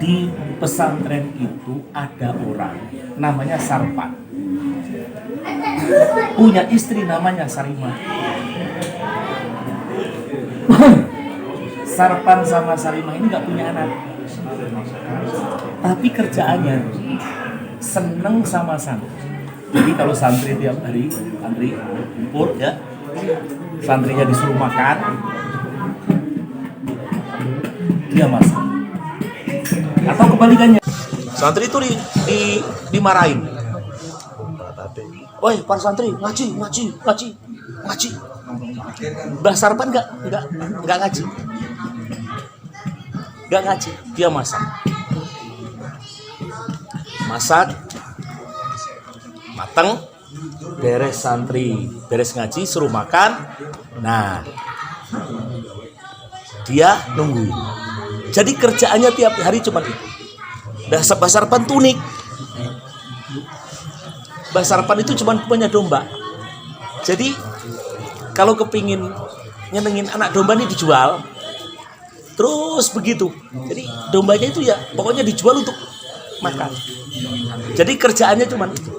Di pesantren itu ada orang namanya Sarpan, punya istri namanya Sarimah. Sarpan sama Sarimah ini nggak punya anak, tapi kerjaannya seneng sama santri. Jadi kalau santri tiap hari, santri kumpul ya, santrinya disuruh makan, dia masak. Atau kebalikannya, santri itu dimarahin. Woi, para santri ngaji. Mbah Sarpan nggak ngaji, dia masak, mateng, beres santri, beres ngaji, suruh makan. Nah, dia nungguin. Jadi kerjaannya tiap hari cuma itu. Mbah Sarpan tuh unik. Mbah Sarpan itu cuma punya domba. Jadi kalau kepingin nyenengin anak domba ini dijual, terus begitu. Jadi dombanya itu ya pokoknya dijual untuk makan. Jadi kerjaannya cuma itu.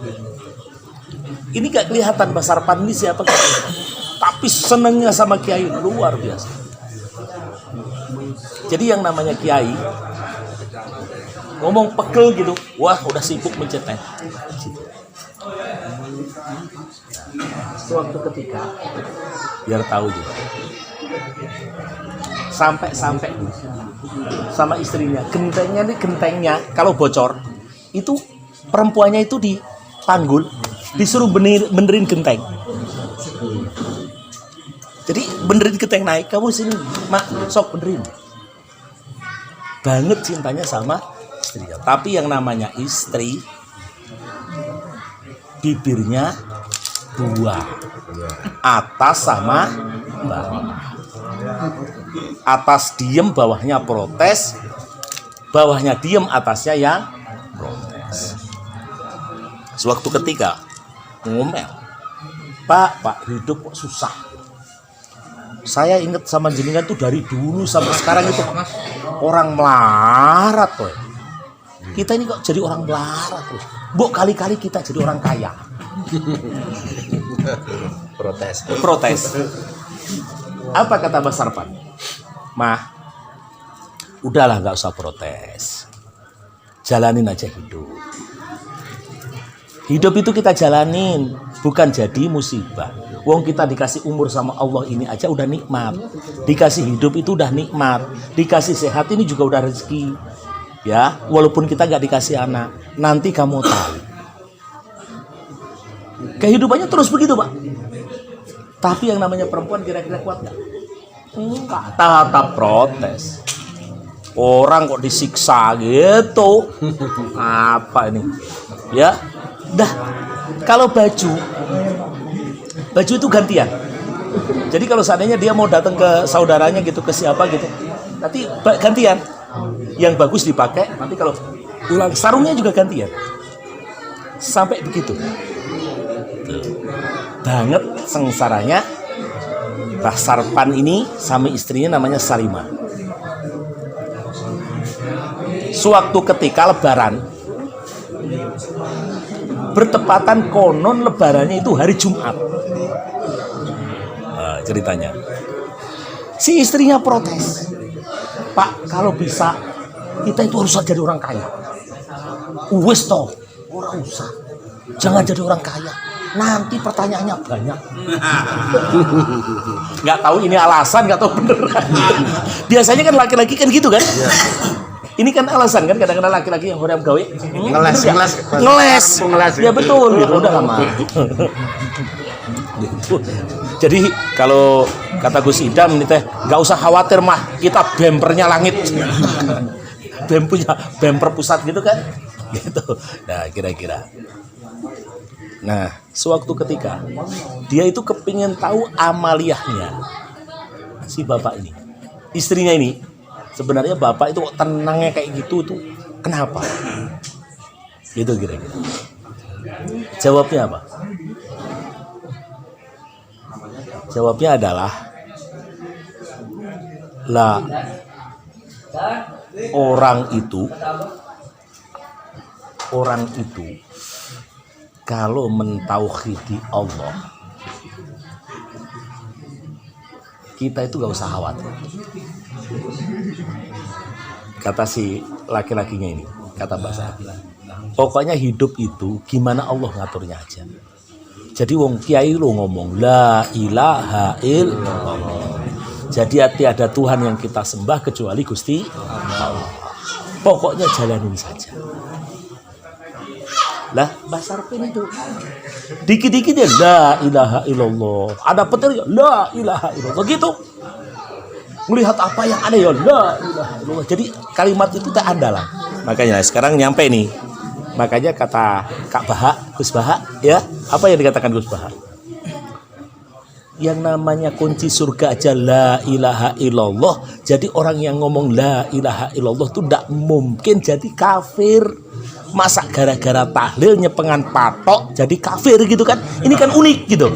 Ini gak kelihatan Mbah Sarpan ini siapa, tapi senengnya sama kiai luar biasa. Jadi yang namanya kiai ngomong pegel gitu, wah udah sibuk mencetak. Suatu ketika biar tahu juga, sampai sama istrinya, gentengnya kalau bocor itu perempuannya itu dipanggul, disuruh benerin genteng. Jadi benerin genteng, naik kamu sini mak, sok benerin. Banget cintanya sama istrinya. Tapi yang namanya istri, bibirnya dua, atas sama bawah. Atas diem, bawahnya protes. Bawahnya diem, atasnya yang protes. Suatu ketika ngomel, Pak hidup kok susah. Saya ingat sama jenengan tuh dari dulu sampai sekarang itu orang melarat tuh. Kita ini kok jadi orang melarat tuh. Bok kali-kali kita jadi orang kaya. Protes. Apa kata Mbah Sarpan? Mah, udahlah nggak usah protes. Jalanin aja hidup. Hidup itu kita jalanin, bukan jadi musibah. Wong kita dikasih umur sama Allah ini aja udah nikmat. Dikasih hidup itu udah nikmat. Dikasih sehat ini juga udah rezeki. Ya, walaupun kita nggak dikasih anak, nanti kamu tahu. Kehidupannya terus begitu, Pak. Tapi yang namanya perempuan kira-kira kuat nggak? Enggak, tetap protes. Orang kok disiksa gitu. Apa ini? Ya, dah. Kalau baju itu gantian. Jadi kalau seandainya dia mau datang ke saudaranya gitu, ke siapa gitu, nanti gantian. Yang bagus dipakai, nanti kalau pulang sarungnya juga gantian. Sampai begitu. Banget sengsaranya Mbah Sarpan ini sama istrinya namanya Sarimah. Suatu ketika lebaran, bertepatan konon lebarannya itu hari Jumat. Nah, ceritanya si istrinya protes, Pak kalau bisa kita itu harus jadi orang kaya. Wes toh, orang usah, jangan jadi orang kaya. Nanti pertanyaannya banyak. Nggak tahu ini alasan, nggak tahu beneran. Biasanya kan laki-laki kan gitu kan. Ini kan alasan kan, kadang-kadang laki-laki yang hoream gawe ngeles. Ya betul gitu, udah lama. Jadi kalau kata Gus Idam nih teh, nggak usah khawatir mah, kita bempernya langit. Bemper pusat gitu kan. Gitu. Nah, kira-kira. Nah, sewaktu ketika dia itu kepingin tahu amaliyahnya si bapak ini, istrinya ini, sebenarnya bapak itu kok tenangnya kayak gitu tuh kenapa? Gitu kira-kira. Jawabnya apa? Jawabnya adalah orang itu kalau mentauhidi Allah, kita itu gak usah khawatir. Kata si laki-lakinya ini, kata Mbak Sabi, pokoknya hidup itu gimana Allah ngaturnya aja. Jadi wong kiai lo ngomong la ilaha illallah. Jadi tiada Tuhan yang kita sembah kecuali Gusti Allah. Pokoknya jalanin saja. Lah Mbak Sarpin itu dikit-dikit ya la ilaha illallah. Ada petir ya la ilaha illallah gitu. Melihat apa yang ada ya la ilaha illallah. Jadi kalimat itu tak andalan. Makanya sekarang nyampe nih. Makanya kata Kak Baha, Gus Baha, ya, apa yang dikatakan Gus Baha? Yang namanya kunci surga aja la ilaha illallah. Jadi orang yang ngomong la ilaha illallah itu tidak mungkin jadi kafir. Masa gara-gara tahlil nyepengan patok jadi kafir gitu kan? Ini kan unik gitu.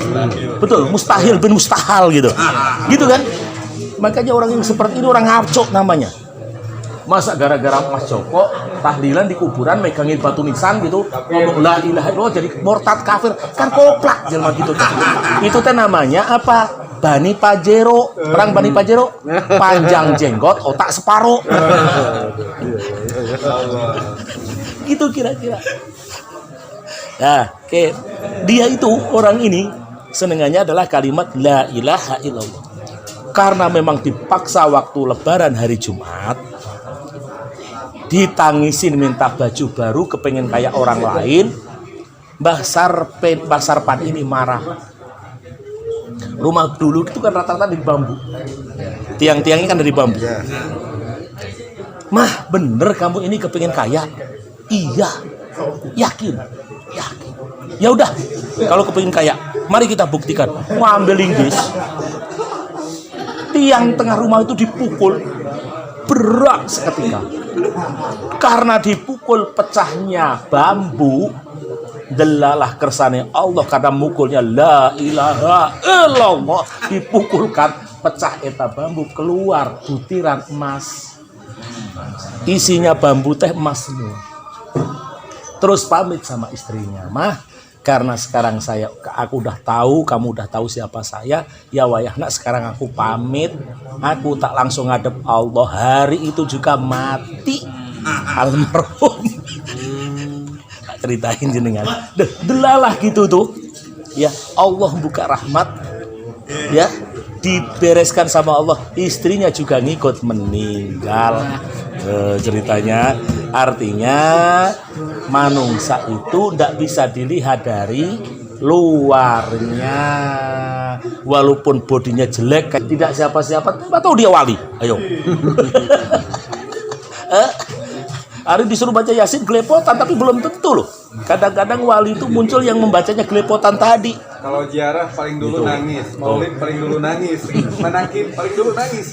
Betul, mustahil bin mustahal gitu. Gitu kan? Makanya orang yang seperti ini orang ngaco namanya. Masa gara-gara Mas Joko tahlilan di kuburan megangin batu nisan gitu ngomong la ilaha illallah jadi murtad kafir, kan koplak jelma gitu. Itu teh namanya apa? Bani Pajero. Perang Bani Pajero, panjang jenggot otak separuh. Gitu kira-kira. Nah, dia itu orang ini senengannya adalah kalimat la ilaha illallah. Karena memang dipaksa waktu lebaran hari Jumat, ditangisin minta baju baru kepengen kayak orang lain, Mbah Sarpan ini marah. Rumah dulu itu kan rata-rata dari bambu, tiang-tiangnya kan dari bambu. Mah bener kamu ini kepengen kaya? Iya, yakin. Ya udah, kalau kepengen kaya, mari kita buktikan. Mau ambil linggis, tiang tengah rumah itu dipukul, berak seketika. Karena dipukul pecahnya bambu, delalah kersane Allah karena mukulnya la ilaha illallah, dipukulkan pecah eta bambu, keluar butiran emas. Isinya bambu teh emas semua. Terus pamit sama istrinya, mah karena sekarang aku udah tahu, kamu udah tahu siapa saya, ya wayahna sekarang aku pamit, aku tak langsung ngadep Allah. Hari itu juga mati almarhum. Tak ceritain jenengan, delalah gitu tuh, ya Allah buka rahmat, ya dibereskan sama Allah, istrinya juga ngikut meninggal. Ceritanya artinya manungsa itu tidak bisa dilihat dari luarnya, walaupun bodinya jelek, tidak siapa-siapa atau dia wali. Ayo. Hari disuruh baca Yasin gelepotan, tapi belum tentu loh. Kadang-kadang wali itu muncul yang membacanya gelepotan tadi. Kalau ziarah paling dulu nangis, maulid paling dulu nangis, menakib paling dulu nangis.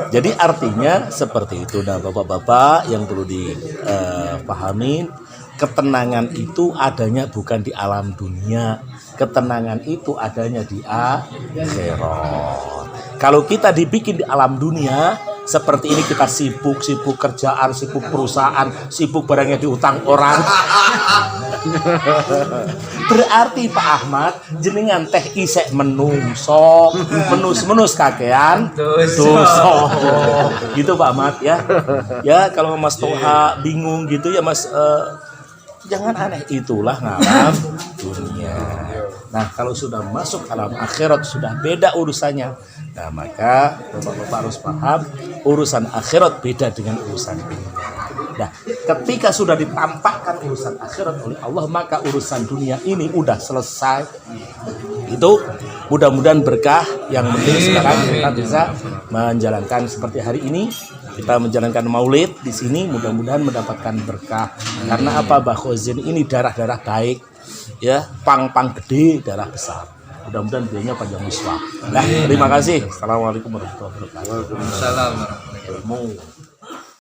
Jadi artinya seperti itu. Nah, bapak-bapak yang perlu dipahami, ketenangan itu adanya bukan di alam dunia, ketenangan itu adanya di akhirat. Kalau kita dibikin di alam dunia, seperti ini kita sibuk kerjaan, sibuk perusahaan, sibuk barangnya diutang orang. Berarti Pak Ahmad jenengan teh isek menus kakean dosa. Gitu Pak Ahmad ya. Ya kalau Mas Toha bingung gitu ya Mas, jangan aneh, itulah ngalam dunia. Nah kalau sudah masuk alam akhirat sudah beda urusannya. Nah maka bapak-bapak harus paham, urusan akhirat beda dengan urusan dunia. Nah ketika sudah ditampakkan urusan akhirat oleh Allah, maka urusan dunia ini udah selesai. Itu mudah-mudahan berkah. Yang penting sekarang kita bisa menjalankan seperti hari ini. Kita menjalankan maulid di sini, mudah-mudahan mendapatkan berkah. Karena apa? Mbah Khozin ini darah-darah baik, ya, pang-pang gede, darah besar. Mudah-mudahan beliaunya panjang uswah. Nah, terima kasih. Assalamualaikum warahmatullahi wabarakatuh. Waalaikumsalam warahmatullahi wabarakatuh.